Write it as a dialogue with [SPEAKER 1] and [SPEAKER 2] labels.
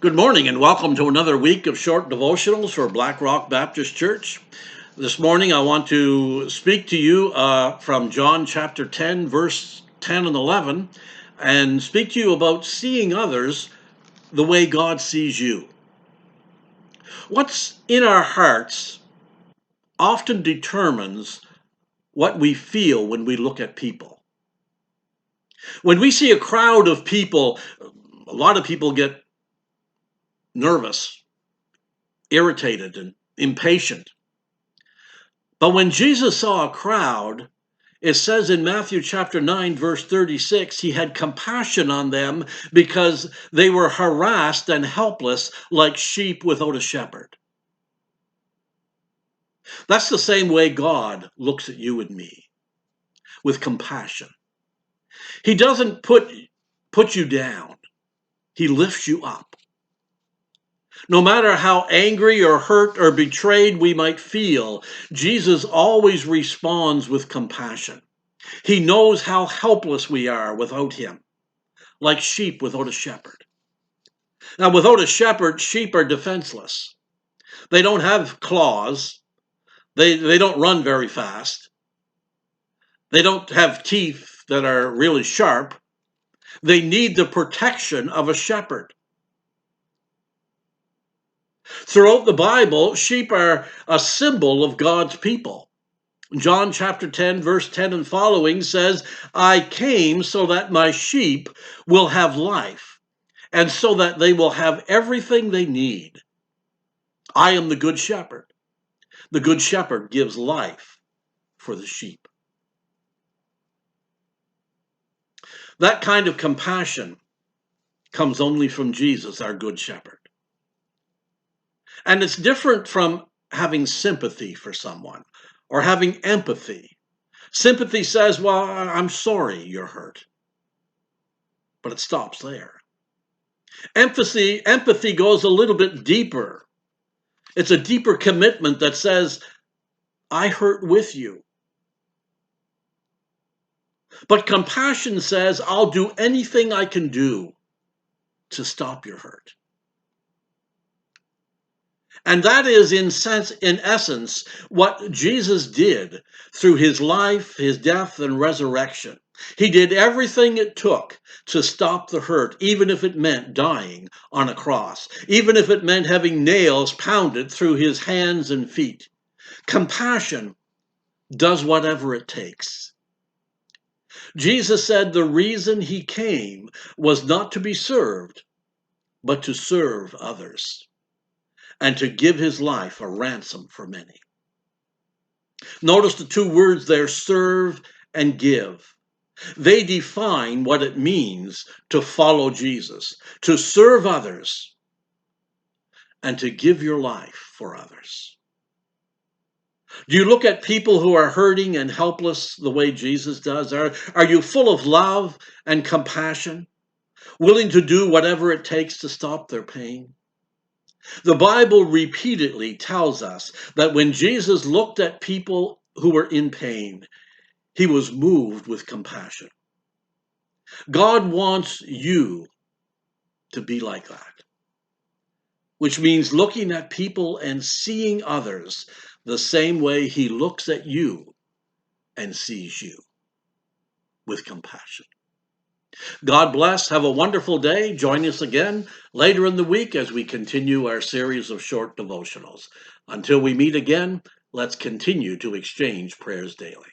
[SPEAKER 1] Good morning and welcome to another week of short devotionals for Black Rock Baptist Church. This morning I want to speak to you from John chapter 10, verse 10 and 11, and speak to you about seeing others the way God sees you. What's in our hearts often determines what we feel when we look at people. When we see a crowd of people, a lot of people get nervous, irritated, and impatient. But when Jesus saw a crowd, it says in Matthew chapter 9, verse 36, he had compassion on them because they were harassed and helpless like sheep without a shepherd. That's the same way God looks at you and me, with compassion. He doesn't put you down. He lifts you up. No matter how angry or hurt or betrayed we might feel, Jesus always responds with compassion. He knows how helpless we are without him, like sheep without a shepherd. Now, without a shepherd, sheep are defenseless. They don't have claws. They don't run very fast. They don't have teeth that are really sharp. They need the protection of a shepherd. Throughout the Bible, sheep are a symbol of God's people. John chapter 10, verse 10 and following says, I came so that my sheep will have life, and so that they will have everything they need. I am the good shepherd. The good shepherd gives life for the sheep. That kind of compassion comes only from Jesus, our good shepherd. And it's different from having sympathy for someone or having empathy. Sympathy says, well, I'm sorry you're hurt. But it stops there. Empathy goes a little bit deeper. It's a deeper commitment that says, I hurt with you. But compassion says, I'll do anything I can do to stop your hurt. And that is, in essence, what Jesus did through his life, his death, and resurrection. He did everything it took to stop the hurt, even if it meant dying on a cross, even if it meant having nails pounded through his hands and feet. Compassion does whatever it takes. Jesus said the reason he came was not to be served, but to serve others, and to give his life a ransom for many. Notice the two words there, serve and give. They define what it means to follow Jesus, to serve others, and to give your life for others. Do you look at people who are hurting and helpless the way Jesus does? Are you full of love and compassion, willing to do whatever it takes to stop their pain? The Bible repeatedly tells us that when Jesus looked at people who were in pain, he was moved with compassion. God wants you to be like that, which means looking at people and seeing others the same way he looks at you and sees you, with compassion. God bless. Have a wonderful day. Join us again later in the week as we continue our series of short devotionals. Until we meet again, let's continue to exchange prayers daily.